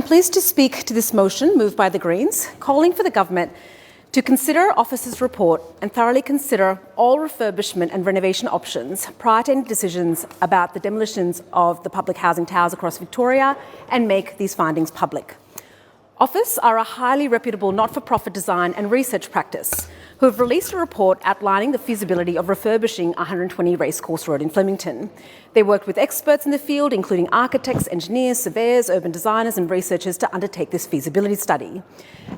I'm pleased to speak to this motion moved by the Greens, calling for the government to consider Office's report and thoroughly consider all refurbishment and renovation options prior to any decisions about the demolitions of the public housing towers across Victoria and make these findings public. Office are a highly reputable not-for-profit design and research practice who have released a report outlining the feasibility of refurbishing 120 Racecourse Road in Flemington. They worked with experts in the field, including architects, engineers, surveyors, urban designers and researchers to undertake this feasibility study.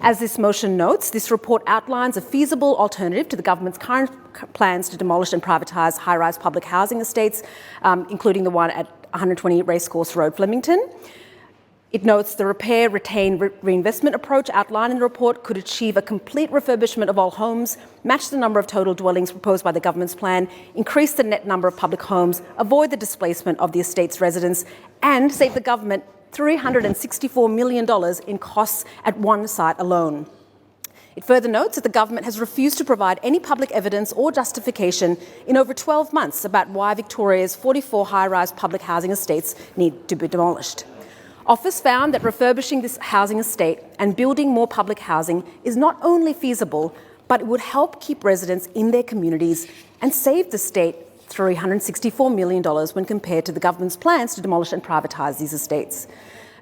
As this motion notes, this report outlines a feasible alternative to the government's current plans to demolish and privatise high-rise public housing estates, including the one at 120 Racecourse Road, Flemington. It notes the repair, retain, reinvestment approach outlined in the report could achieve a complete refurbishment of all homes, match the number of total dwellings proposed by the government's plan, increase the net number of public homes, avoid the displacement of the estate's residents, and save the government $364 million in costs at one site alone. It further notes that the government has refused to provide any public evidence or justification in over 12 months about why Victoria's 44 high-rise public housing estates need to be demolished. Office found that refurbishing this housing estate and building more public housing is not only feasible, but it would help keep residents in their communities and save the state $364 million when compared to the government's plans to demolish and privatise these estates.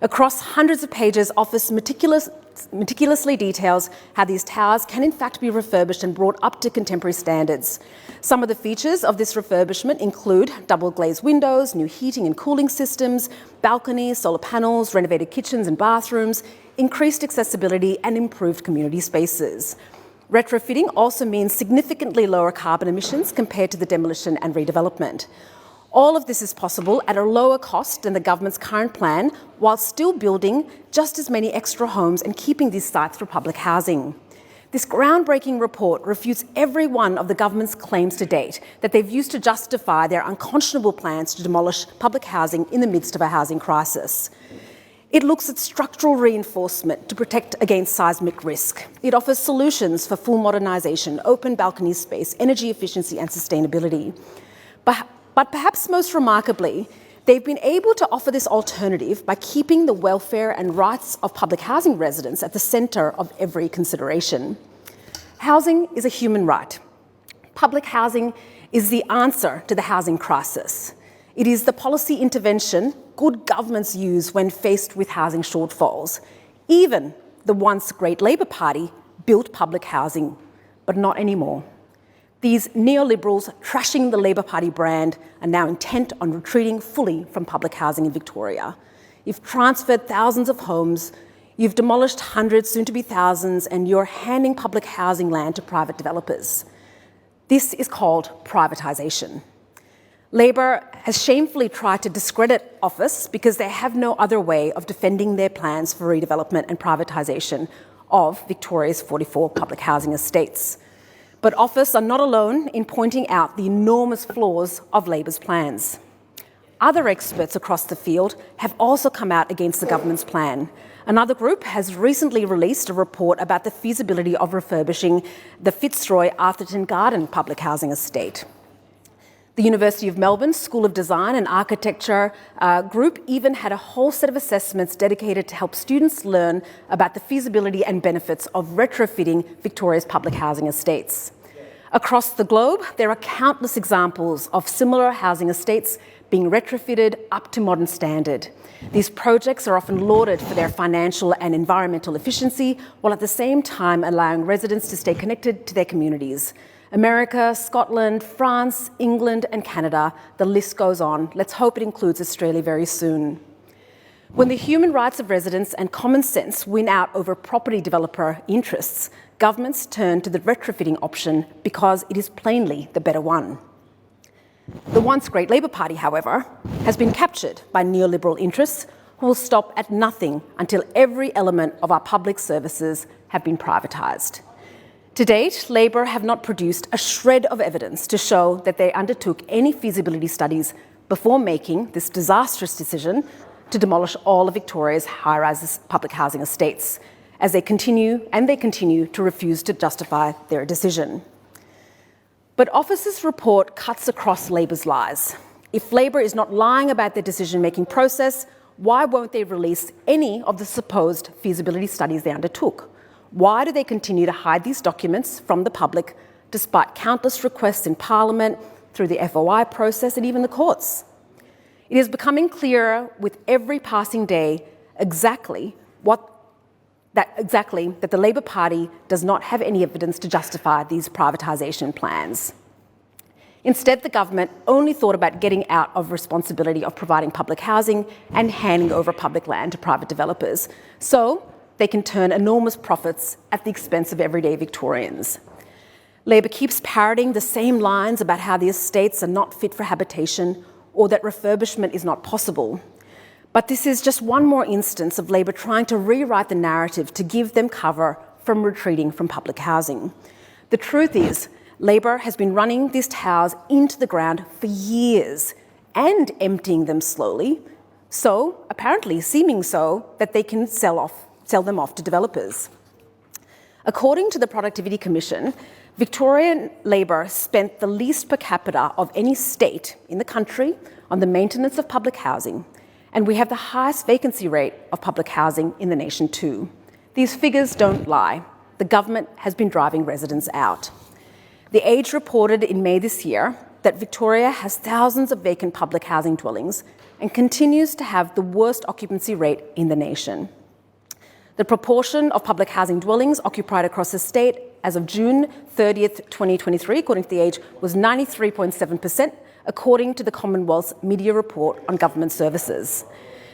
Across hundreds of pages, Office meticulously details how these towers can in fact be refurbished and brought up to contemporary standards. Some of the features of this refurbishment include double glazed windows, new heating and cooling systems, balconies, solar panels, renovated kitchens and bathrooms, increased accessibility and improved community spaces. Retrofitting also means significantly lower carbon emissions compared to the demolition and redevelopment. All of this is possible at a lower cost than the government's current plan, while still building just as many extra homes and keeping these sites for public housing. This groundbreaking report refutes every one of the government's claims to date that they've used to justify their unconscionable plans to demolish public housing in the midst of a housing crisis. It looks at structural reinforcement to protect against seismic risk. It offers solutions for full modernisation, open balcony space, energy efficiency and sustainability. But perhaps most remarkably, they've been able to offer this alternative by keeping the welfare and rights of public housing residents at the centre of every consideration. Housing is a human right. Public housing is the answer to the housing crisis. It is the policy intervention good governments use when faced with housing shortfalls. Even the once great Labor Party built public housing, but not anymore. These neoliberals trashing the Labor Party brand are now intent on retreating fully from public housing in Victoria. You've transferred thousands of homes, you've demolished hundreds, soon to be thousands, and you're handing public housing land to private developers. This is called privatisation. Labor has shamefully tried to discredit Office because they have no other way of defending their plans for redevelopment and privatisation of Victoria's 44 public housing estates. But Office are not alone in pointing out the enormous flaws of Labor's plans. Other experts across the field have also come out against the government's plan. Another group has recently released a report about the feasibility of refurbishing the Fitzroy-Atherton Garden public housing estate. The University of Melbourne School of Design and Architecture group even had a whole set of assessments dedicated to help students learn about the feasibility and benefits of retrofitting Victoria's public housing estates. Across the globe, there are countless examples of similar housing estates being retrofitted up to modern standard. These projects are often lauded for their financial and environmental efficiency, while at the same time allowing residents to stay connected to their communities. America, Scotland, France, England and Canada, the list goes on. Let's hope it includes Australia very soon. When the human rights of residents and common sense win out over property developer interests, governments turn to the retrofitting option because it is plainly the better one. The once great Labor Party, however, has been captured by neoliberal interests who will stop at nothing until every element of our public services have been privatised. To date, Labor have not produced a shred of evidence to show that they undertook any feasibility studies before making this disastrous decision to demolish all of Victoria's high-rise public housing estates, as they continue to refuse to justify their decision. But Office's report cuts across Labor's lies. If Labor is not lying about their decision-making process, why won't they release any of the supposed feasibility studies they undertook? Why do they continue to hide these documents from the public despite countless requests in Parliament, through the FOI process and even the courts? It is becoming clearer with every passing day exactly that the Labor Party does not have any evidence to justify these privatisation plans. Instead, the government only thought about getting out of responsibility of providing public housing and handing over public land to private developers, so they can turn enormous profits at the expense of everyday Victorians. Labor keeps parroting the same lines about how the estates are not fit for habitation or that refurbishment is not possible. But this is just one more instance of Labor trying to rewrite the narrative to give them cover from retreating from public housing. The truth is, Labor has been running these towers into the ground for years and emptying them slowly, so apparently seeming so that they can sell them off to developers. According to the Productivity Commission, Victorian Labor spent the least per capita of any state in the country on the maintenance of public housing, and we have the highest vacancy rate of public housing in the nation too. These figures don't lie. The government has been driving residents out. The Age reported in May this year that Victoria has thousands of vacant public housing dwellings and continues to have the worst occupancy rate in the nation. The proportion of public housing dwellings occupied across the state as of June 30th, 2023, according to the Age, was 93.7%, according to the Commonwealth's media report on government services.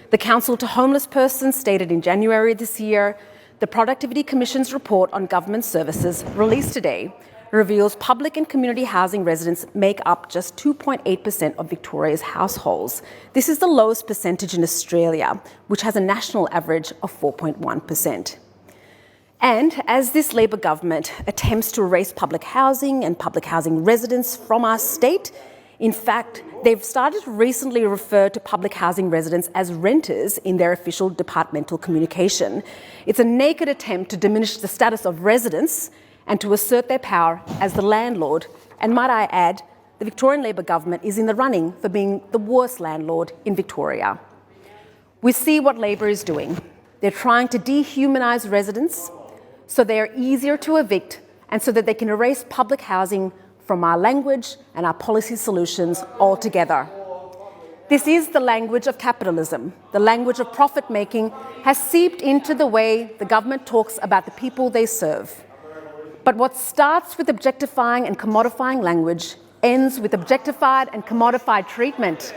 The Council to Homeless Persons stated in January this year, the Productivity Commission's report on government services, released today, reveals public and community housing residents make up just 2.8% of Victoria's households. This is the lowest percentage in Australia, which has a national average of 4.1%. And as this Labor government attempts to erase public housing and public housing residents from our state, in fact, they've started to recently refer to public housing residents as renters in their official departmental communication. It's a naked attempt to diminish the status of residents and to assert their power as the landlord. And might I add, the Victorian Labor government is in the running for being the worst landlord in Victoria. We see what Labor is doing. They're trying to dehumanise residents so they are easier to evict and so that they can erase public housing from our language and our policy solutions altogether. This is the language of capitalism. The language of profit-making has seeped into the way the government talks about the people they serve. But what starts with objectifying and commodifying language ends with objectified and commodified treatment.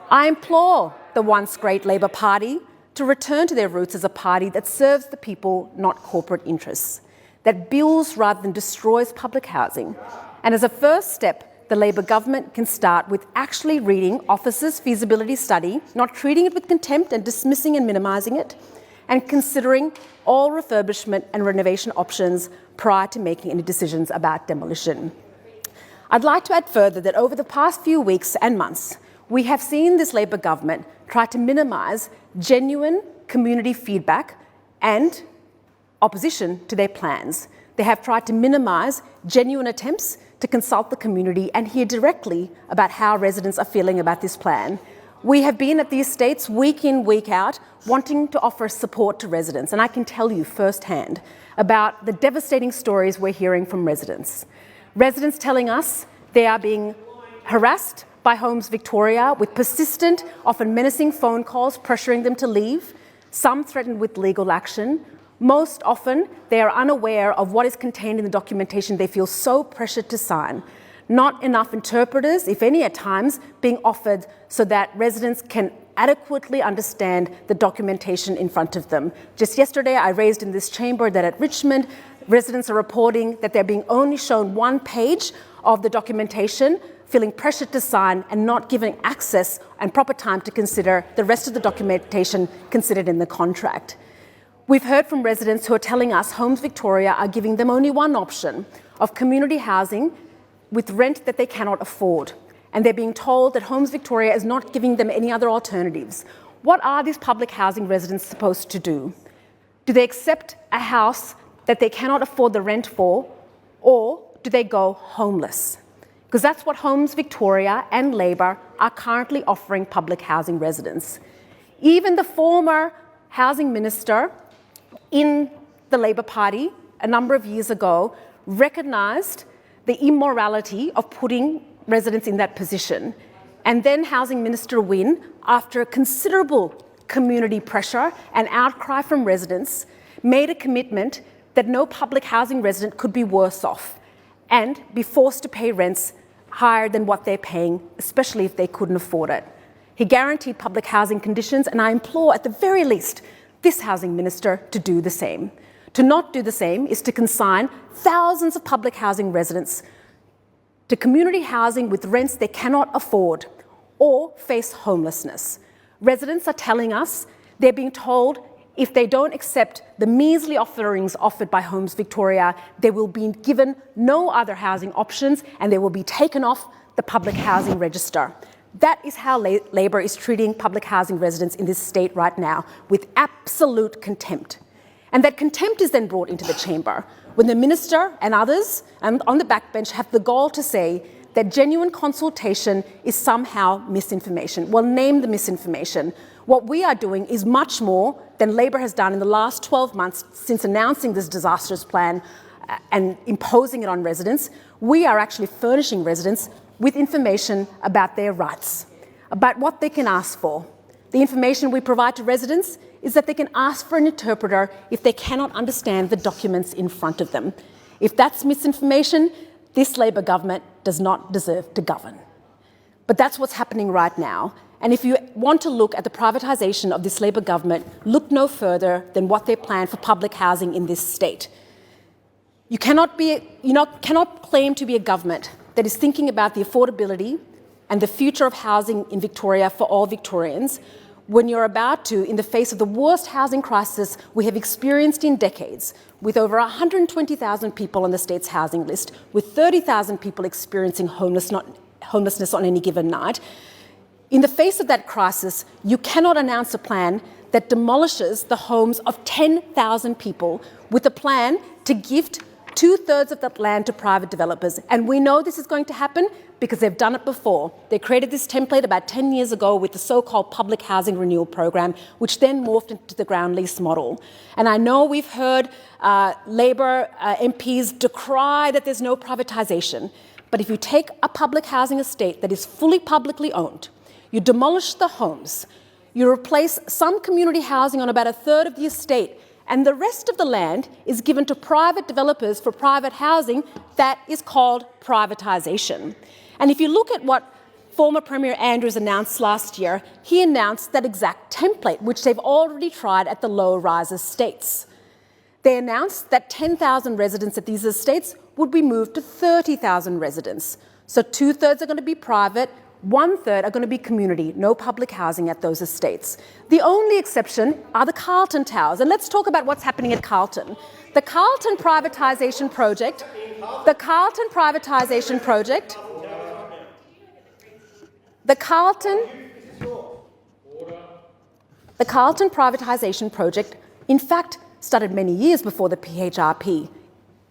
I implore the once great Labor Party to return to their roots as a party that serves the people, not corporate interests, that builds rather than destroys public housing. And as a first step, the Labor government can start with actually reading Office's feasibility study, not treating it with contempt and dismissing and minimising it, and considering all refurbishment and renovation options prior to making any decisions about demolition. I'd like to add further that over the past few weeks and months, we have seen this Labor government try to minimise genuine community feedback and opposition to their plans. They have tried to minimise genuine attempts to consult the community and hear directly about how residents are feeling about this plan. We have been at the estates week in, week out, wanting to offer support to residents, and I can tell you firsthand about the devastating stories we're hearing from residents. Residents telling us they are being harassed by Homes Victoria with persistent, often menacing phone calls pressuring them to leave, some threatened with legal action. Most often, they are unaware of what is contained in the documentation they feel so pressured to sign. Not enough interpreters, if any at times, being offered so that residents can adequately understand the documentation in front of them. Just yesterday, I raised in this chamber that at Richmond, residents are reporting that they're being only shown one page of the documentation, feeling pressured to sign and not given access and proper time to consider the rest of the documentation considered in the contract. We've heard from residents who are telling us Homes Victoria are giving them only one option of community housing with rent that they cannot afford. And they're being told that Homes Victoria is not giving them any other alternatives. What are these public housing residents supposed to do? Do they accept a house that they cannot afford the rent for, or do they go homeless? Because that's what Homes Victoria and Labor are currently offering public housing residents. Even the former housing minister in the Labor Party a number of years ago recognised the immorality of putting residents in that position. And then Housing Minister Wynne, after considerable community pressure and outcry from residents, made a commitment that no public housing resident could be worse off and be forced to pay rents higher than what they're paying, especially if they couldn't afford it. He guaranteed public housing conditions, and I implore, at the very least, this housing minister to do the same. To not do the same is to consign thousands of public housing residents to community housing with rents they cannot afford or face homelessness. Residents are telling us they're being told if they don't accept the measly offerings offered by Homes Victoria, they will be given no other housing options and they will be taken off the public housing register. That is how Labor is treating public housing residents in this state right now, with absolute contempt. And that contempt is then brought into the chamber when the minister and others on the backbench have the gall to say that genuine consultation is somehow misinformation. Well, name the misinformation. What we are doing is much more than Labor has done in the last 12 months since announcing this disastrous plan and imposing it on residents. We are actually furnishing residents with information about their rights, about what they can ask for. The information we provide to residents is that they can ask for an interpreter if they cannot understand the documents in front of them. If that's misinformation, this Labor government does not deserve to govern. But that's what's happening right now. And if you want to look at the privatisation of this Labor government, look no further than what they plan for public housing in this state. You cannot claim to be a government that is thinking about the affordability and the future of housing in Victoria for all Victorians when you're about to, in the face of the worst housing crisis we have experienced in decades, with over 120,000 people on the state's housing list, with 30,000 people experiencing homelessness on any given night. In the face of that crisis, you cannot announce a plan that demolishes the homes of 10,000 people with a plan to gift 2/3 of that land to private developers. And we know this is going to happen because they've done it before. They created this template about 10 years ago with the so-called Public Housing Renewal Program, which then morphed into the ground lease model. And I know we've heard Labor MPs decry that there's no privatisation. But if you take a public housing estate that is fully publicly owned, you demolish the homes, you replace some community housing on about 1/3 of the estate, and the rest of the land is given to private developers for private housing, that is called privatisation. And if you look at what former Premier Andrews announced last year, he announced that exact template, which they've already tried at the low-rise estates. They announced that 10,000 residents at these estates would be moved to 30,000 residents. So 2/3 are going to be private, 1/3 are going to be community, no public housing at those estates. The only exception are the Carlton Towers. And let's talk about what's happening at Carlton. The Carlton privatisation project, the Carlton privatisation project, the Carlton privatisation project, in fact, started many years before the PHRP,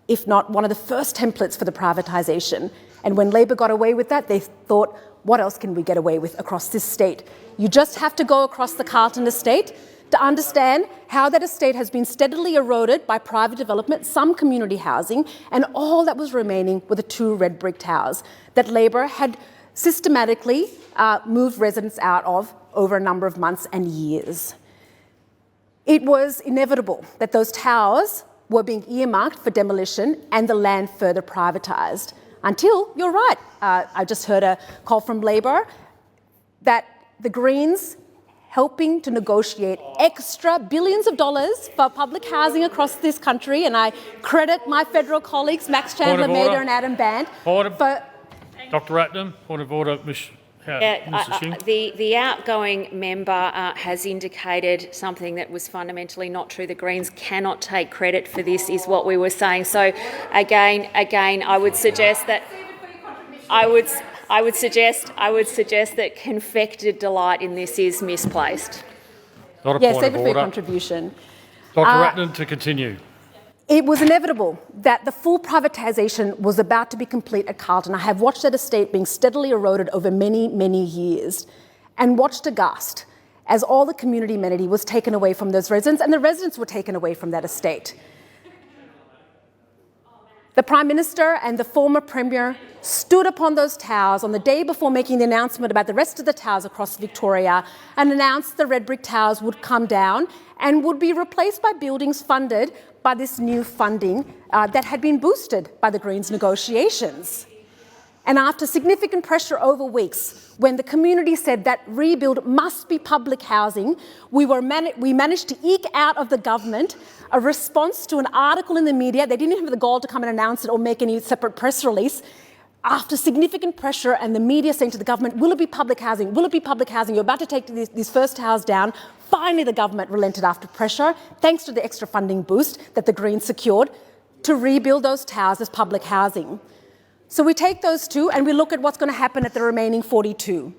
if not one of the first templates for the privatisation. And when Labor got away with that, they thought, what else can we get away with across this state? You just have to go across the Carlton estate to understand how that estate has been steadily eroded by private development, some community housing, and all that was remaining were the 2 red brick towers that Labor had systematically moved residents out of over a number of months and years. It was inevitable that those towers were being earmarked for demolition and the land further privatised. Until, you're right, I just heard a call from Labor that the Greens helping to negotiate extra billions of dollars for public housing across this country, and I credit my federal colleagues, Max Chandler-Mader and Adam Band. Dr Ratnam, point of order, Mr. Singh. The outgoing member has indicated something that was fundamentally not true. The Greens cannot take credit for this, is what we were saying. So again, I would suggest that I would suggest that confected delight in this is misplaced. Not a yes, point save of it for your order. contribution. Dr Ratnam, to continue. It was inevitable that the full privatisation was about to be complete at Carlton. I have watched that estate being steadily eroded over many, many years and watched aghast as all the community amenity was taken away from those residents, and the residents were taken away from that estate. The Prime Minister and the former Premier stood upon those towers on the day before making the announcement about the rest of the towers across Victoria and announced the red brick towers would come down and would be replaced by buildings funded by this new funding that had been boosted by the Greens negotiations. And after significant pressure over weeks, when the community said that rebuild must be public housing, we managed to eke out of the government a response to an article in the media. They didn't even have the gall to come and announce it or make any separate press release. After significant pressure and the media saying to the government, will it be public housing? Will it be public housing? You're about to take these first towers down. Finally, the government relented after pressure, thanks to the extra funding boost that the Greens secured, to rebuild those towers as public housing. So we take those two and we look at what's going to happen at the remaining 42.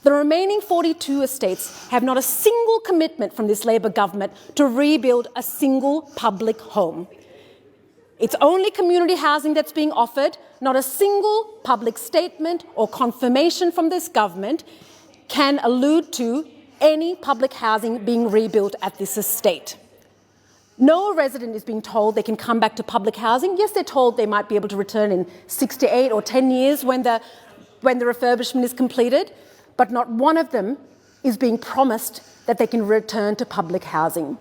The remaining 42 estates have not a single commitment from this Labor government to rebuild a single public home. It's only community housing that's being offered. Not a single public statement or confirmation from this government can allude to any public housing being rebuilt at this estate. No resident is being told they can come back to public housing. Yes, they're told they might be able to return in 6 to 8 or 10 years when the refurbishment is completed, but not one of them is being promised that they can return to public housing.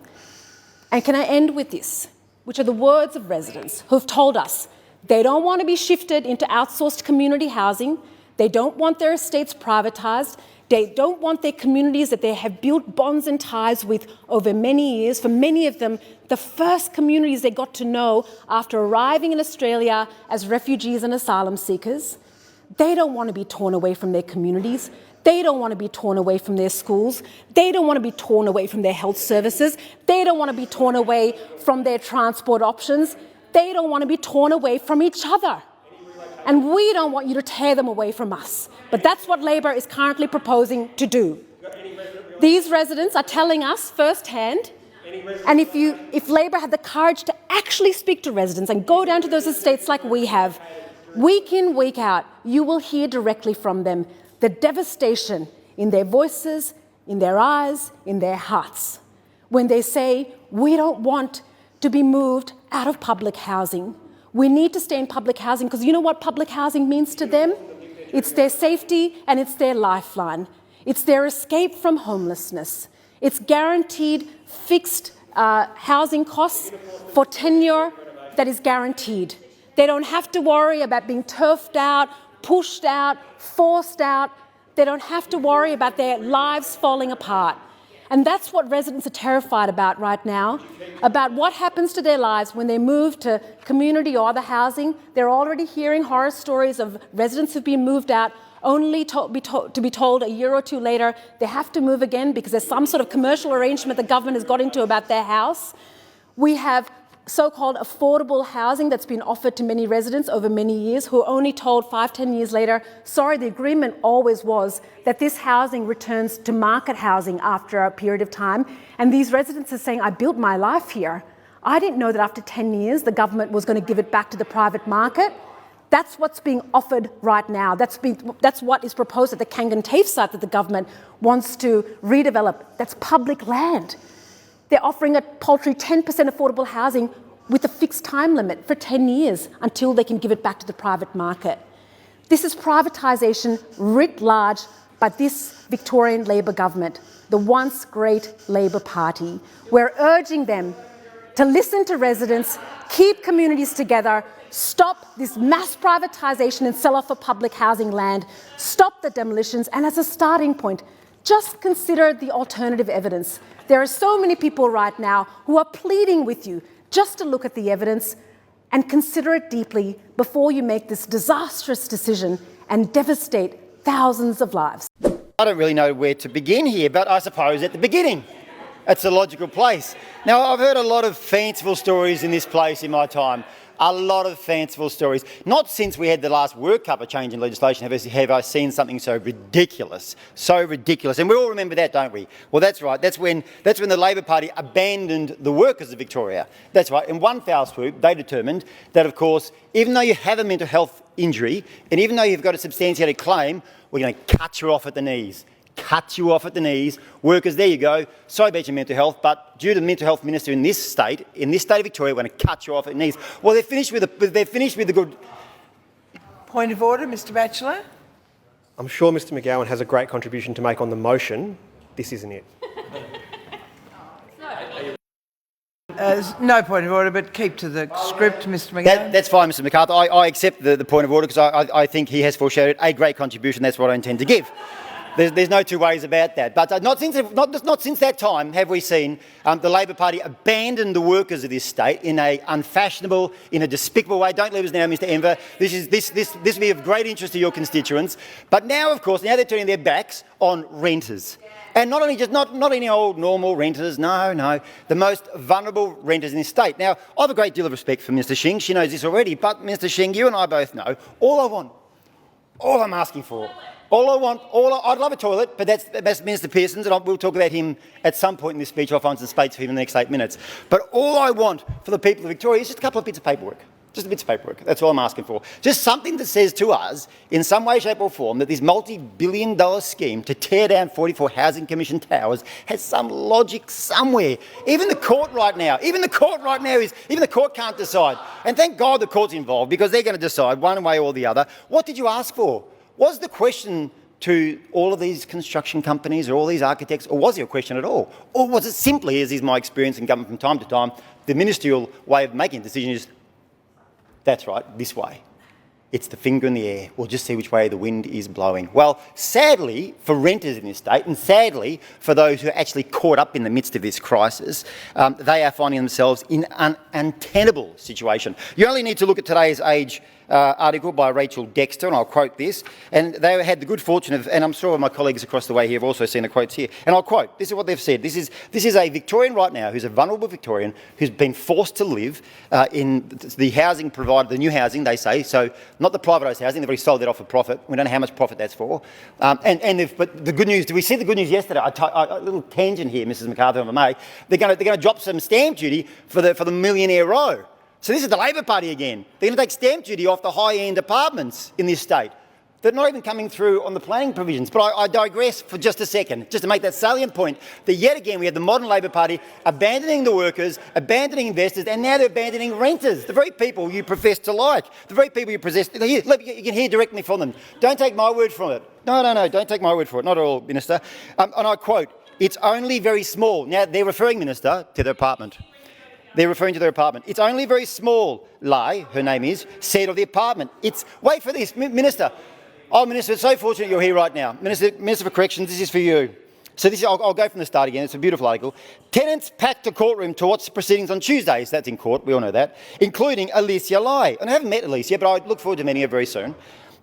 And can I end with this, which are the words of residents who've told us they don't want to be shifted into outsourced community housing, they don't want their estates privatised, they don't want their communities that they have built bonds and ties with over many years. For many of them, the first communities they got to know after arriving in Australia as refugees and asylum seekers. They don't want to be torn away from their communities. They don't want to be torn away from their schools. They don't want to be torn away from their health services. They don't want to be torn away from their transport options. They don't want to be torn away from each other. And we don't want you to tear them away from us. But that's what Labor is currently proposing to do. These residents are telling us firsthand, and if Labor had the courage to actually speak to residents and go down to those estates like we have, week in, week out, you will hear directly from them the devastation in their voices, in their eyes, in their hearts, when they say, we don't want to be moved out of public housing. We need to stay in public housing because you know what public housing means to them? It's their safety and it's their lifeline. It's their escape from homelessness. It's guaranteed fixed housing costs for tenure that is guaranteed. They don't have to worry about being turfed out, pushed out, forced out. They don't have to worry about their lives falling apart. And that's what residents are terrified about right now, about what happens to their lives when they move to community or other housing. They're already hearing horror stories of residents who've been moved out, only to be told a year or two later they have to move again because there's some sort of commercial arrangement the government has got into about their house. We have so-called affordable housing that's been offered to many residents over many years who are only told 5-10 years later, sorry, the agreement always was that this housing returns to market housing after a period of time. And these residents are saying, I built my life here. I didn't know that after 10 years the government was going to give it back to the private market. That's what's being offered right now. That's what is proposed at the Kangan TAFE site that the government wants to redevelop. That's public land. They're offering a paltry 10% affordable housing with a fixed time limit for 10 years until they can give it back to the private market. This is privatisation writ large by this Victorian Labor government, the once great Labor Party. We're urging them to listen to residents, keep communities together, stop this mass privatisation and sell-off of public housing land, stop the demolitions, and as a starting point, just consider the alternative evidence. There are so many people right now who are pleading with you just to look at the evidence and consider it deeply before you make this disastrous decision and devastate thousands of lives. I don't really know where to begin here, but I suppose at the beginning. It's a logical place. Now, I've heard a lot of fanciful stories in this place in my time. A lot of fanciful stories. Not since we had the last World Cup, a change in legislation, have I seen something so ridiculous. So ridiculous. And we all remember that, don't we? Well, that's right. That's when the Labor Party abandoned the workers of Victoria. That's right. In one foul swoop, they determined that, of course, even though you have a mental health injury, and even though you've got a substantiated claim, we're going to cut you off at the knees. cut you off at the knees. Workers, there you go. Sorry about your mental health, but due to the mental health minister in this state of Victoria, we're going to cut you off at the knees. Well, they're finished with the good. Point of order, Mr Batchelor. I'm sure Mr McGowan has a great contribution to make on the motion. This isn't it. No point of order, but keep to the script, Mr McGowan. That's fine, Mr McArthur. I accept the point of order because I think he has foreshadowed a great contribution. That's what I intend to give. There's no two ways about that. But not since that time have we seen the Labor Party abandon the workers of this state in a unfashionable, in a despicable way. Don't leave us now, Mr Enver. This will be of great interest to your constituents. But now, of course, they're turning their backs on renters. And not any old normal renters, no, the most vulnerable renters in this state. Now, I have a great deal of respect for Mr Shing. She knows this already. But, Mr Shing, you and I both know, all I'm asking for, I'd love a toilet, but that's Minister Pearson's, and we'll talk about him at some point in this speech. I'll find some space for him in the next 8 minutes. But all I want for the people of Victoria is just a couple of bits of paperwork. Just a bit of paperwork. That's all I'm asking for. Just something that says to us, in some way, shape or form, that this multi-billion-dollar scheme to tear down 44 Housing Commission towers has some logic somewhere. Even the court can't decide. And thank God the court's involved, because they're going to decide one way or the other. What did you ask for? Was the question to all of these construction companies or all these architects, or was there a question at all? Or was it simply, as is my experience in government from time to time, the ministerial way of making a decision is, that's right, this way. It's the finger in the air. We'll just see which way the wind is blowing. Well, sadly for renters in this state, and sadly for those who are actually caught up in the midst of this crisis, they are finding themselves in an untenable situation. You only need to look at today's Age article by Rachel Dexter, and I'll quote this. And they had the good fortune of, and I'm sure my colleagues across the way here have also seen the quotes here, and I'll quote, this is what they've said. This is a Victorian right now who's a vulnerable Victorian who's been forced to live in the housing provided, the new housing, they say, so not the privatised housing, they've already sold that off for profit. We don't know how much profit that's for. But the good news, did we see the good news yesterday? A little tangent here, Mrs McArthur, if I may. They're going to drop some stamp duty for the millionaire row. So this is the Labor Party again. They're going to take stamp duty off the high-end apartments in this state. They're not even coming through on the planning provisions. But I digress for just a second, just to make that salient point, that yet again we have the modern Labor Party abandoning the workers, abandoning investors, and now they're abandoning renters, the very people you profess to like, the very people you possess. You can hear directly from them. Don't take my word for it. No, don't take my word for it. Not at all, Minister. And I quote, it's only very small. Now, they're referring, Minister, to their apartment. They're referring to their apartment. It's only very small, Lai, her name is, said of the apartment. Wait for this, Minister. Oh, Minister, it's so fortunate you're here right now. Minister for Corrections, this is for you. So I'll go from the start again. It's a beautiful article. Tenants packed the courtroom to watch the proceedings on Tuesdays. That's in court, we all know that, including Alicia Lai. And I haven't met Alicia, but I look forward to meeting her very soon.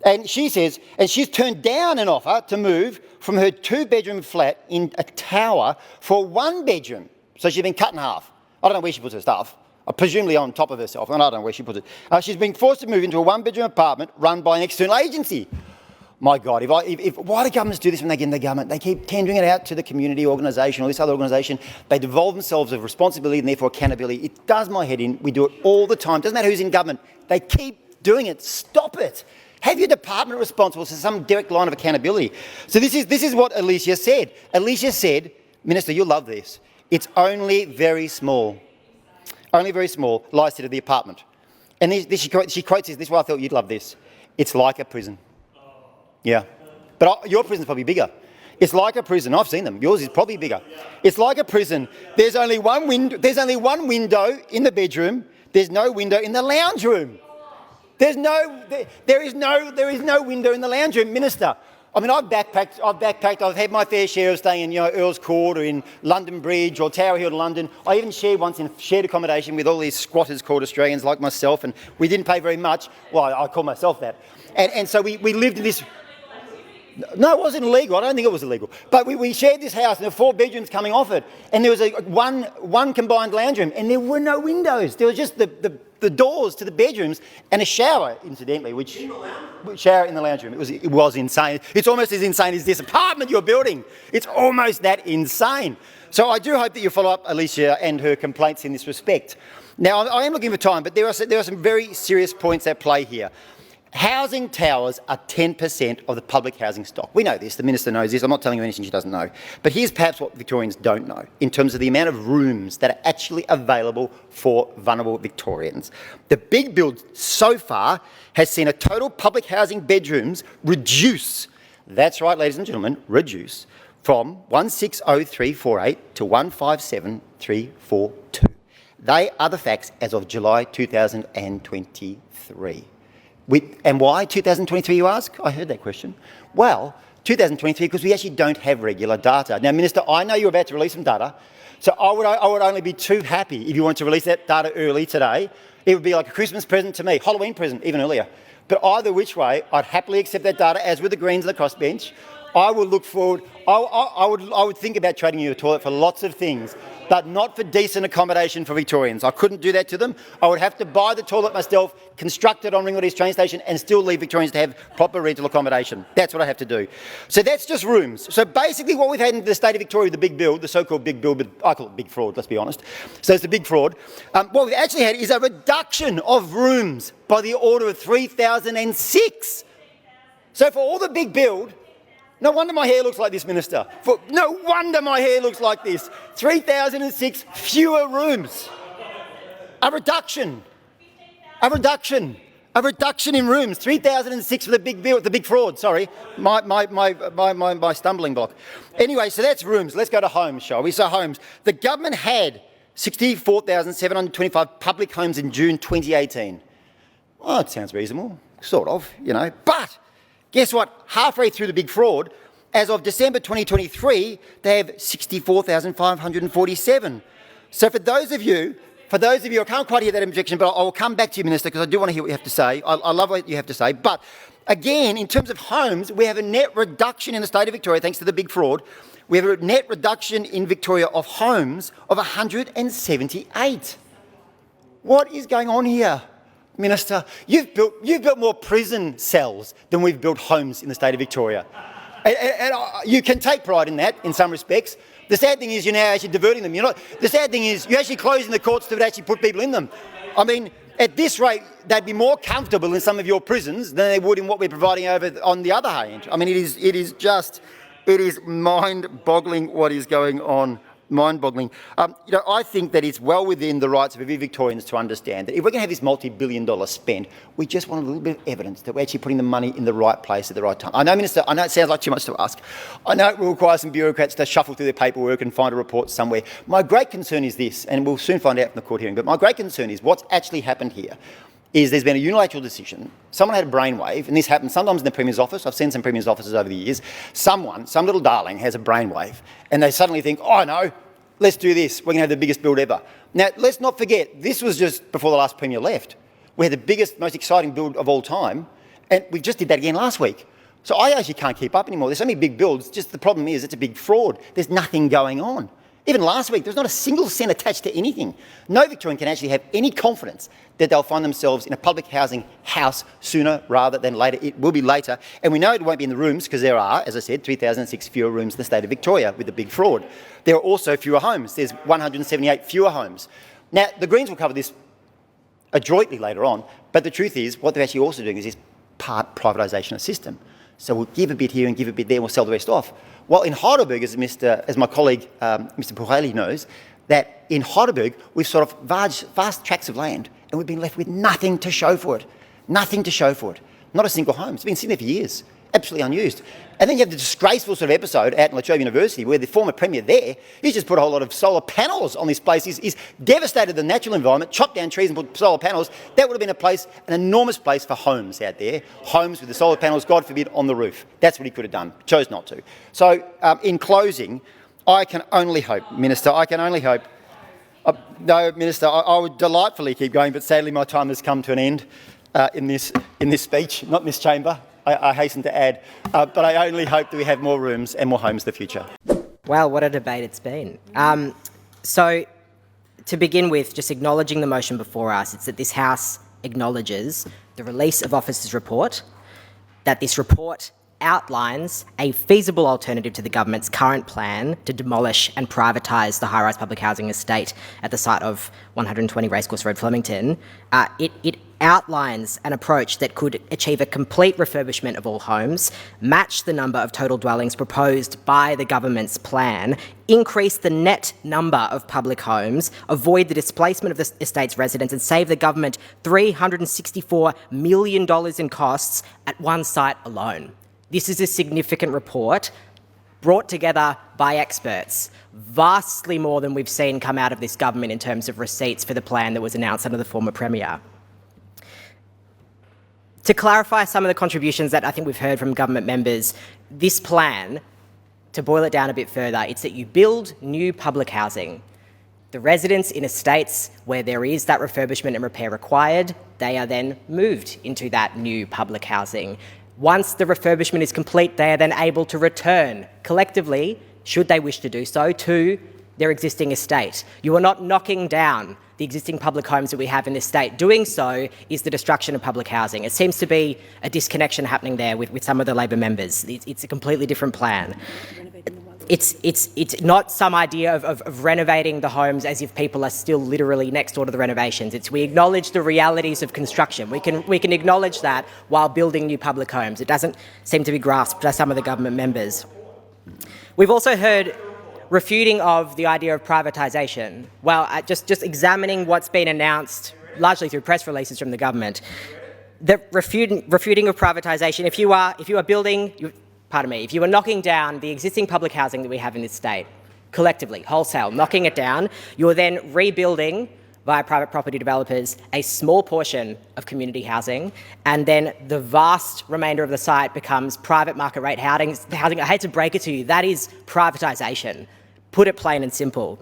And she says, and she's turned down an offer to move from her 2-bedroom flat in a tower for 1 bedroom. So she's been cut in half. I don't know where she puts her stuff, presumably on top of herself, and I don't know where she puts it. She's been forced to move into a 1-bedroom apartment run by an external agency. My God, why do governments do this when they get in the government? They keep tendering it out to the community organisation or this other organisation. They devolve themselves of responsibility and therefore accountability. It does my head in. We do it all the time. Doesn't matter who's in government. They keep doing it. Stop it. Have your department responsible for some direct line of accountability. So this is what Alicia said. Alicia said, Minister, you'll love this. It's only very small. Only very small, Lai said of the apartment. And she quotes this is why I thought you'd love this. It's like a prison. Yeah. But your prison's probably bigger. It's like a prison. I've seen them. Yours is probably bigger. It's like a prison. There's only one window in the bedroom. There's no window in the lounge room. There is no window in the lounge room, Minister. I mean, I've backpacked. I've had my fair share of staying in, Earls Court or in London Bridge or Tower Hill in London. I even shared once in shared accommodation with all these squatters called Australians like myself, and we didn't pay very much. Well, I call myself that. And so we lived in this. No, it wasn't illegal. I don't think it was illegal. But we shared this house, and there were 4 bedrooms coming off it, and there was one combined lounge room, and there were no windows. There was just the doors to the bedrooms and a shower, incidentally, shower in the lounge room. It was insane. It's almost as insane as this apartment you're building. It's almost that insane. So I do hope that you follow up Alicia and her complaints in this respect. Now, I am looking for time, but there are some very serious points at play here. Housing towers are 10% of the public housing stock. We know this, the Minister knows this, I'm not telling you anything she doesn't know. But here's perhaps what Victorians don't know in terms of the amount of rooms that are actually available for vulnerable Victorians. The big build so far has seen a total public housing bedrooms reduce, that's right ladies and gentlemen, reduce, from 160348 to 157342. They are the facts as of July 2023. And why 2023, you ask? I heard that question. Well, 2023 because we actually don't have regular data. Now, Minister, I know you're about to release some data, so I would only be too happy if you wanted to release that data early today. It would be like a Christmas present to me, Halloween present, even earlier. But either which way, I'd happily accept that data, as with the Greens and the crossbench. I would look forward, I would think about trading you a toilet for lots of things, but not for decent accommodation for Victorians. I couldn't do that to them. I would have to buy the toilet myself, construct it on Ringwood East train station and still leave Victorians to have proper rental accommodation. That's what I have to do. So that's just rooms. So basically what we've had in the state of Victoria, the big build, the so-called big build, but I call it big fraud, let's be honest. So it's the big fraud. What we've actually had is a reduction of rooms by the order of 3,006. So for all the big build, no wonder my hair looks like this, Minister. No wonder my hair looks like this. 3,006 fewer rooms. A reduction in rooms. 3,006 for the big build, the big fraud. Sorry, my stumbling block. Anyway, so that's rooms. Let's go to homes, shall we? So homes. The government had 64,725 public homes in June 2018. Well, it sounds reasonable, sort of, you know, but. Guess what? Halfway through the big fraud, as of December 2023, they have 64,547. So for those of you, I can't quite hear that objection, but I will come back to you, Minister, because I do want to hear what you have to say. I love what you have to say. But again, in terms of homes, we have a net reduction in the state of Victoria, thanks to the big fraud. We have a net reduction in Victoria of homes of 178. What is going on here? Minister, you've built more prison cells than we've built homes in the state of Victoria. And you can take pride in that, in some respects. The sad thing is you're now actually diverting them. The sad thing is you're actually closing the courts to actually put people in them. I mean, at this rate, they'd be more comfortable in some of your prisons than they would in what we're providing over on the other hand. I mean, it is mind-boggling what is going on. Mind-boggling. I think that it's well within the rights of every Victorians to understand that if we're going to have this multi-billion-dollar spend, we just want a little bit of evidence that we're actually putting the money in the right place at the right time. I know, Minister, I know it sounds like too much to ask. I know it will require some bureaucrats to shuffle through their paperwork and find a report somewhere. My great concern is this, and we'll soon find out from the court hearing, but my great concern is what's actually happened here is there's been a unilateral decision. Someone had a brainwave, and this happens sometimes in the Premier's office. I've seen some Premier's offices over the years. Some little darling has a brainwave, and they suddenly think, oh no, let's do this. We're going to have the biggest build ever. Now, let's not forget, this was just before the last Premier left. We had the biggest, most exciting build of all time, and we just did that again last week. So I actually can't keep up anymore. There's so many big builds, just the problem is it's a big fraud. There's nothing going on. Even last week, there's not a single cent attached to anything. No Victorian can actually have any confidence that they'll find themselves in a public housing house sooner rather than later. It will be later. And we know it won't be in the rooms because there are, as I said, 3,006 fewer rooms in the state of Victoria with the big fraud. There are also fewer homes. There's 178 fewer homes. Now, the Greens will cover this adroitly later on, but the truth is what they're actually also doing is this part privatisation of the system. So we'll give a bit here and give a bit there and we'll sell the rest off. Well, in Heidelberg, as my colleague Mr Puhalli knows, that in Heidelberg we've sort of vast tracts of land and we've been left with nothing to show for it. Nothing to show for it. Not a single home. It's been sitting there for years, absolutely unused. And then you have the disgraceful sort of episode out in La Trobe University where the former Premier there, he's just put a whole lot of solar panels on this place. He's devastated the natural environment, chopped down trees and put solar panels. That would have been a place, an enormous place for homes out there. Homes with the solar panels, God forbid, on the roof. That's what he could have done. Chose not to. So in closing, I can only hope, Minister, no, Minister, I would delightfully keep going, but sadly my time has come to an end in this speech, not in this chamber. I hasten to add, but I only hope that we have more rooms and more homes in the future. Well, what a debate it's been. So, to begin with, just acknowledging the motion before us, it's that this House acknowledges the release of Officer's report, that this report outlines a feasible alternative to the government's current plan to demolish and privatise the high-rise public housing estate at the site of 120 Racecourse Road, Flemington. It outlines an approach that could achieve a complete refurbishment of all homes, match the number of total dwellings proposed by the government's plan, increase the net number of public homes, avoid the displacement of the estate's residents, and save the government $364 million in costs at one site alone. This is a significant report brought together by experts, vastly more than we've seen come out of this government in terms of receipts for the plan that was announced under the former Premier. To clarify some of the contributions that I think we've heard from government members, this plan, to boil it down a bit further, it's that you build new public housing. The residents in estates where there is that refurbishment and repair required, they are then moved into that new public housing. Once the refurbishment is complete, they are then able to return collectively, should they wish to do so, to their existing estate. You are not knocking down the existing public homes that we have in this state. Doing so is the destruction of public housing. It seems to be a disconnection happening there with some of the Labor members. It's a completely different plan. It's not some idea of renovating the homes as if people are still literally next door to the renovations. We acknowledge the realities of construction. We can acknowledge that while building new public homes. It doesn't seem to be grasped by some of the government members. We've also heard refuting of the idea of privatisation. Well, just examining what's been announced, largely through press releases from the government, the refuting of privatisation. If you are knocking down the existing public housing that we have in this state, collectively, wholesale, knocking it down, you're then rebuilding via private property developers a small portion of community housing, and then the vast remainder of the site becomes private market rate housing. I hate to break it to you, that is privatisation. Put it plain and simple.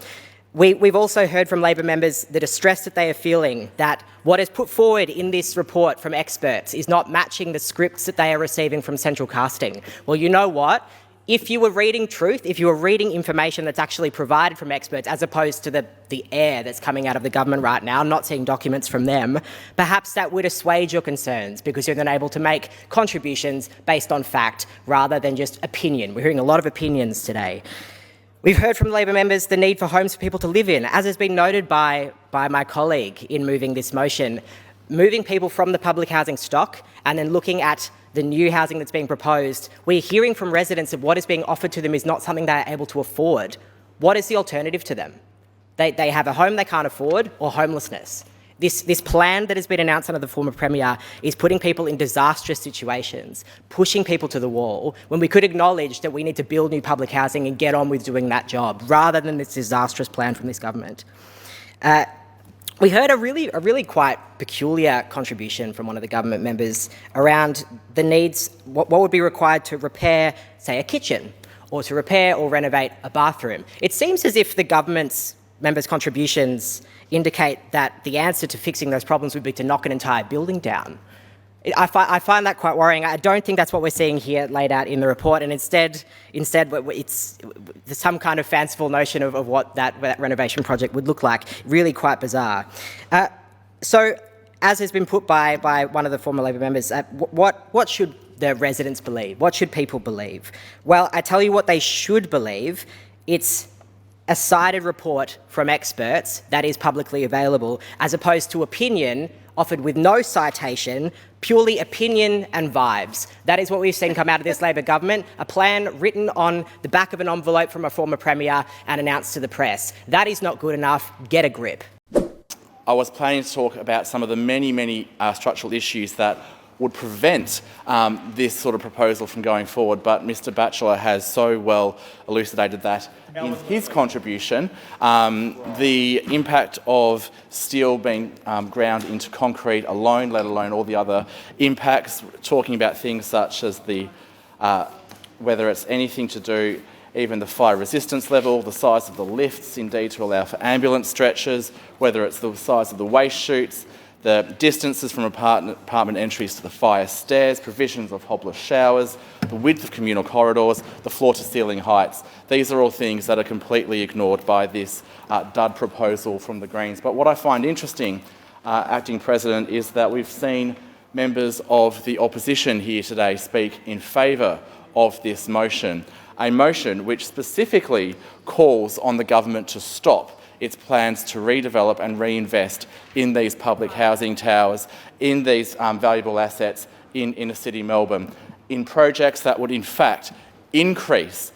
We've also heard from Labor members the distress that they are feeling that what is put forward in this report from experts is not matching the scripts that they are receiving from central casting. Well, you know what? If you were reading truth, if you were reading information that's actually provided from experts as opposed to the air that's coming out of the government right now, not seeing documents from them, perhaps that would assuage your concerns because you're then able to make contributions based on fact rather than just opinion. We're hearing a lot of opinions today. We've heard from Labor members the need for homes for people to live in. As has been noted by my colleague in moving this motion, moving people from the public housing stock and then looking at the new housing that's being proposed, we're hearing from residents that what is being offered to them is not something they're able to afford. What is the alternative to them? They have a home they can't afford or homelessness. This plan that has been announced under the former Premier is putting people in disastrous situations, pushing people to the wall, when we could acknowledge that we need to build new public housing and get on with doing that job, rather than this disastrous plan from this government. We heard a really quite peculiar contribution from one of the government members around the needs, what would be required to repair, say, a kitchen, or to repair or renovate a bathroom. It seems as if the government's members' contributions indicate that the answer to fixing those problems would be to knock an entire building down. I find that quite worrying. I don't think that's what we're seeing here laid out in the report, and instead it's some kind of fanciful notion of what that renovation project would look like. Really quite bizarre. So, as has been put by one of the former Labor members, what should the residents believe? What should people believe? Well, I tell you what they should believe. It's a cited report from experts that is publicly available, as opposed to opinion offered with no citation, purely opinion and vibes. That is what we've seen come out of this Labor government, a plan written on the back of an envelope from a former Premier and announced to the press. That is not good enough. Get a grip. I was planning to talk about some of the many structural issues that would prevent this sort of proposal from going forward, but Mr Batchelor has so well elucidated that in his contribution. The impact of steel being ground into concrete alone, let alone all the other impacts, talking about things such as whether it's anything to do, even the fire resistance level, the size of the lifts, indeed to allow for ambulance stretchers, whether it's the size of the waste chutes, the distances from apartment entries to the fire stairs, provisions of hobless showers, the width of communal corridors, the floor-to-ceiling heights. These are all things that are completely ignored by this dud proposal from the Greens. But what I find interesting, Acting President, is that we've seen members of the opposition here today speak in favour of this motion, a motion which specifically calls on the government to stop its plans to redevelop and reinvest in these public housing towers, in these valuable assets in inner-city Melbourne, in projects that would in fact increase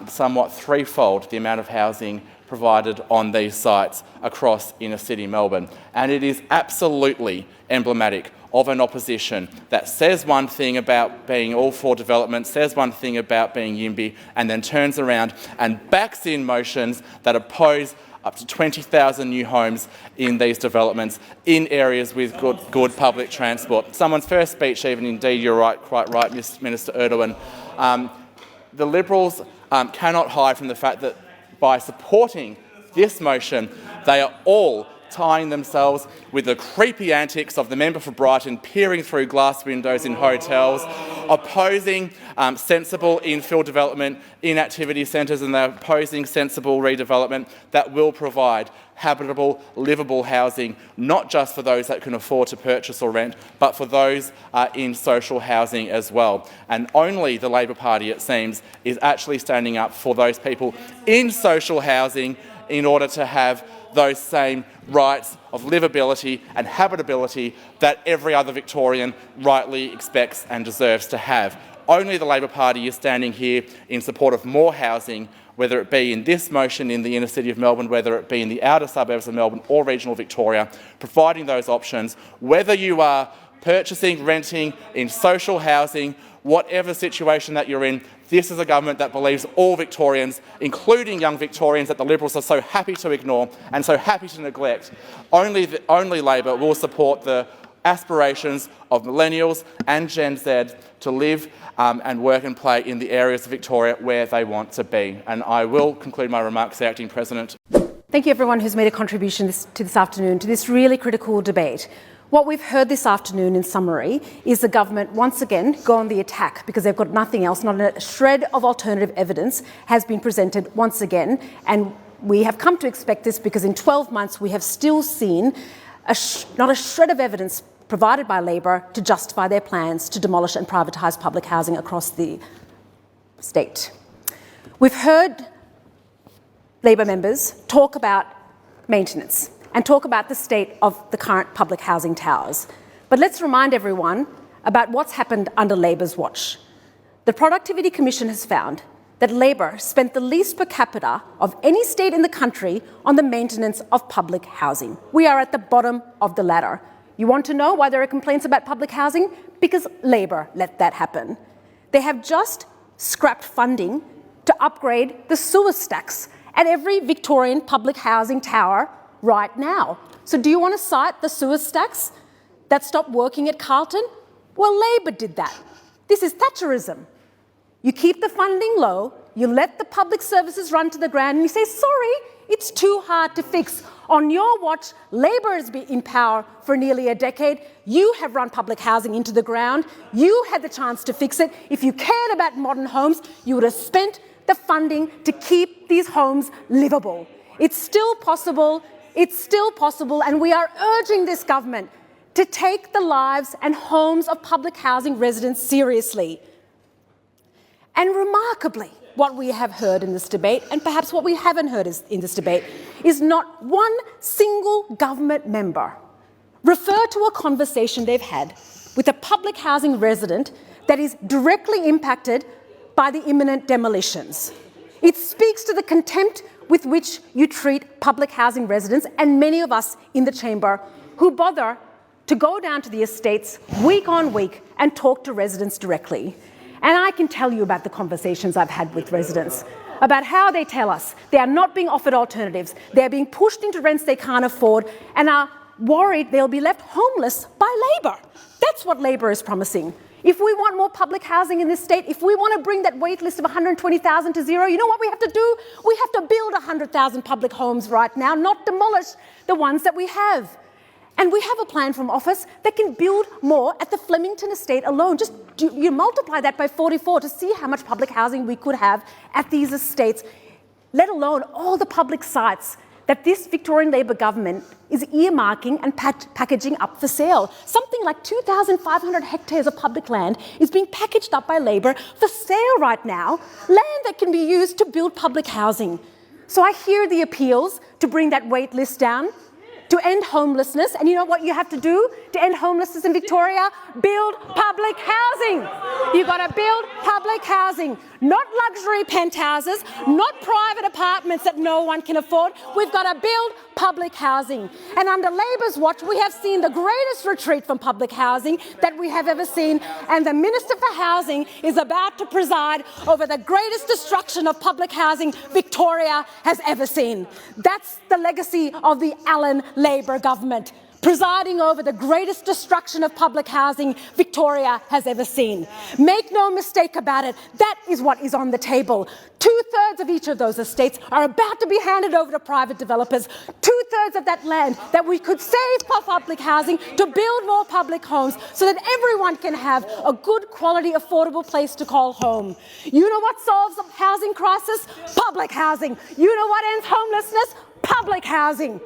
somewhat threefold the amount of housing provided on these sites across inner-city Melbourne. And it is absolutely emblematic of an opposition that says one thing about being all for development, says one thing about being YIMBY, and then turns around and backs in motions that oppose up to 20,000 new homes in these developments in areas with good public transport. Someone's first speech even, indeed, you're right, quite right, Minister Erdogan. The Liberals cannot hide from the fact that by supporting this motion, they are all tying themselves with the creepy antics of the member for Brighton peering through glass windows in hotels, opposing sensible infill development in activity centres, and they're opposing sensible redevelopment that will provide habitable, livable housing, not just for those that can afford to purchase or rent, but for those in social housing as well. And only the Labor Party, it seems, is actually standing up for those people in social housing in order to have those same rights of livability and habitability that every other Victorian rightly expects and deserves to have. Only the Labor Party is standing here in support of more housing, whether it be in this motion in the inner city of Melbourne, whether it be in the outer suburbs of Melbourne or regional Victoria, providing those options, whether you are purchasing, renting, in social housing, whatever situation that you're in. This is a government that believes all Victorians, including young Victorians that the Liberals are so happy to ignore and so happy to neglect. Only Labor will support the aspirations of millennials and Gen Z to live and work and play in the areas of Victoria where they want to be. And I will conclude my remarks, Acting President. Thank you everyone who's made a contribution this afternoon to this really critical debate. What we've heard this afternoon in summary is the government once again go on the attack because they've got nothing else, not a shred of alternative evidence has been presented once again, and we have come to expect this because in 12 months we have still seen not a shred of evidence provided by Labor to justify their plans to demolish and privatise public housing across the state. We've heard Labor members talk about maintenance and talk about the state of the current public housing towers. But let's remind everyone about what's happened under Labor's watch. The Productivity Commission has found that Labor spent the least per capita of any state in the country on the maintenance of public housing. We are at the bottom of the ladder. You want to know why there are complaints about public housing? Because Labor let that happen. They have just scrapped funding to upgrade the sewer stacks at every Victorian public housing tower right now. So do you want to cite the sewer stacks that stopped working at Carlton? Well, Labor did that. This is Thatcherism. You keep the funding low, you let the public services run to the ground, and you say, sorry, it's too hard to fix. On your watch, Labor has been in power for nearly a decade. You have run public housing into the ground. You had the chance to fix it. If you cared about modern homes, you would have spent the funding to keep these homes livable. It's still possible. It's still possible, and we are urging this government to take the lives and homes of public housing residents seriously. And remarkably, what we have heard in this debate, and perhaps what we haven't heard in this debate, is not one single government member refer to a conversation they've had with a public housing resident that is directly impacted by the imminent demolitions. It speaks to the contempt with which you treat public housing residents and many of us in the chamber who bother to go down to the estates week on week and talk to residents directly. And I can tell you about the conversations I've had with residents, about how they tell us they are not being offered alternatives, they're being pushed into rents they can't afford and are worried they'll be left homeless by Labor. That's what Labor is promising. If we want more public housing in this state, if we want to bring that wait list of 120,000 to zero, you know what we have to do? We have to build 100,000 public homes right now, not demolish the ones that we have. And we have a plan from office that can build more at the Flemington estate alone. Just you multiply that by 44 to see how much public housing we could have at these estates, let alone all the public sites that this Victorian Labor government is earmarking and packaging up for sale. Something like 2,500 hectares of public land is being packaged up by Labor for sale right now, land that can be used to build public housing. So I hear the appeals to bring that wait list down, to end homelessness, and you know what you have to do to end homelessness in Victoria? Build public housing. You've got to build public housing, not luxury penthouses, not private apartments that no one can afford. We've got to build public housing. And under Labor's watch, we have seen the greatest retreat from public housing that we have ever seen, and the Minister for Housing is about to preside over the greatest destruction of public housing Victoria has ever seen. That's the legacy of the Allen Labor government, presiding over the greatest destruction of public housing Victoria has ever seen. Make no mistake about it, that is what is on the table. 2/3 of each of those estates are about to be handed over to private developers. 2/3 of that land that we could save for public housing to build more public homes so that everyone can have a good quality, affordable place to call home. You know what solves the housing crisis? Public housing. You know what ends homelessness? Public housing.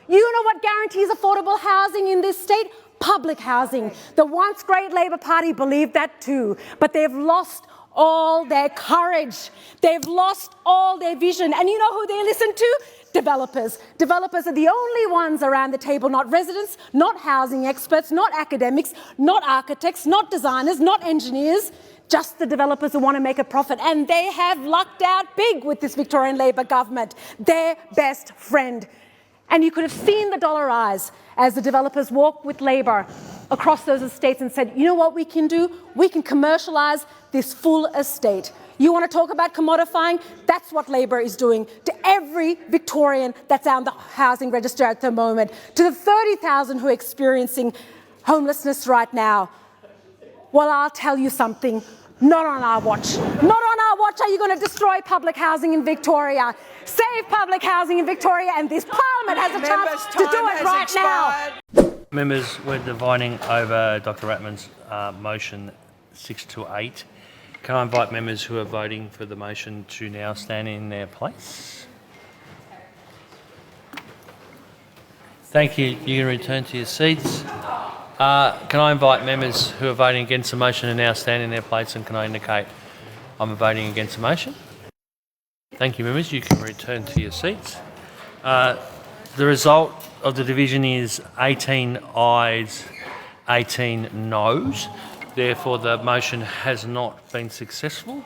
You know what guarantees affordable housing in this state? Public housing. The once great Labor Party believed that too, but they've lost all their courage. They've lost all their vision. And you know who they listen to? Developers. Developers are the only ones around the table, not residents, not housing experts, not academics, not architects, not designers, not engineers. Just the developers who want to make a profit. And they have lucked out big with this Victorian Labor government. Their best friend. And you could have seen the dollar rise as the developers walked with Labor across those estates and said, you know what we can do? We can commercialise this full estate. You want to talk about commodifying? That's what Labor is doing to every Victorian that's on the housing register at the moment, to the 30,000 who are experiencing homelessness right now. Well, I'll tell you something. Not on our watch. Not on our watch are you going to destroy public housing in Victoria. Save public housing in Victoria, and this Parliament has a chance to do it right now. Members, we're dividing over Dr Ratman's motion 6 to 8. Can I invite members who are voting for the motion to now stand in their place? Thank you. You can return to your seats. Can I invite members who are voting against the motion to now stand in their place, and can I indicate I'm voting against the motion? Thank you, members. You can return to your seats. The result of the division is 18 ayes, 18 noes. Therefore, the motion has not been successful.